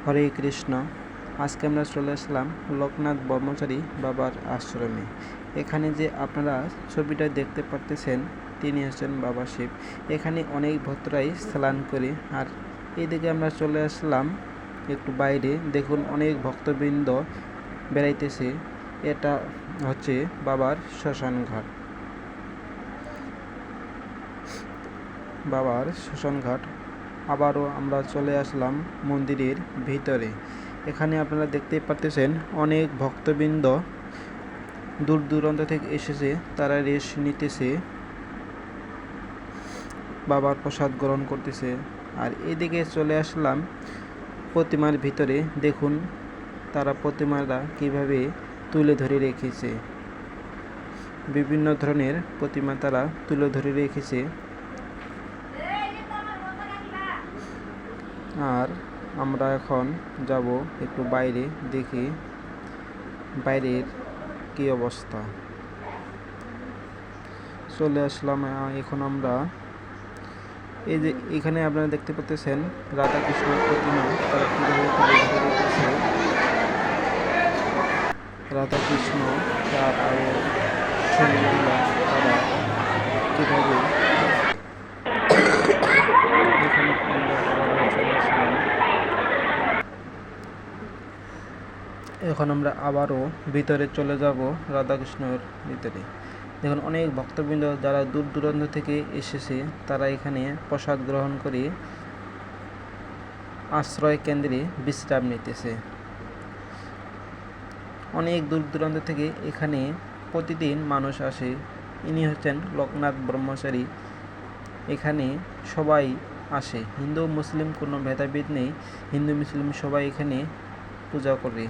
হরে কৃষ্ণ। আজকে আমরা চলে আসলাম লোকনাথ ব্রহ্মচারী বাবার আশ্রমে। এখানে যে আপনারা ছবিটা দেখতে পারতেছেন, তিনি হচ্ছেন বাবা শিব। এখানে অনেক ভক্তরাই স্নান করে, আর এদিকে আমরা চলে আসলাম একটু বাইরে। দেখুন অনেক ভক্তবৃন্দ বেড়াইতেছে। এটা হচ্ছে বাবার শ্মশান ঘাট। আবারও আমরা চলে আসলাম মন্দিরের ভিতরে। এখানে আপনারা দেখতেই পারতেছেন অনেক ভক্তবৃন্দ দূর দূরান্ত থেকে এসেছে, তারা রেস্ট নিতেছে, বাবার প্রসাদ গ্রহণ করতেছে। আর এদিকে চলে আসলাম প্রতিমার ভিতরে। দেখুন তারা প্রতিমারা কিভাবে তুলে ধরে রেখেছে, বিভিন্ন ধরনের প্রতিমা তারা তুলে ধরে রেখেছে। আর আমরা এখন যাব একটু বাইরে, দেখি বাইরের কি অবস্থা। চলে আসলাম এখন আমরা এই যে এখানে আপনারা দেখতে পাচ্ছেন রাধাকৃষ্ণের প্রতিমা, তারা কীভাবে তুলে ধরে রেখেছে। রাধাকৃষ্ণ তার আরও ছেলেমেয়েরা তারা কীভাবে এখানে এখন আমরা আবারও ভিতরে চলে যাব রাধাকৃষ্ণের ভিতরে। দেখুন অনেক ভক্তবৃন্দ যারা দূর দূরান্ত থেকে এসেছে, তারা এখানে প্রসাদ গ্রহণ করে আশ্রয় কেন্দ্রে বিশ্রাম নিতেছে। অনেক দূর দূরান্ত থেকে এখানে প্রতিদিন মানুষ আসে। ইনি হচ্ছেন লোকনাথ ব্রহ্মচারী। এখানে সবাই আসে, হিন্দু মুসলিম কোনো ভেদাভেদ নেই। হিন্দু মুসলিম সবাই এখানে পূজা করে।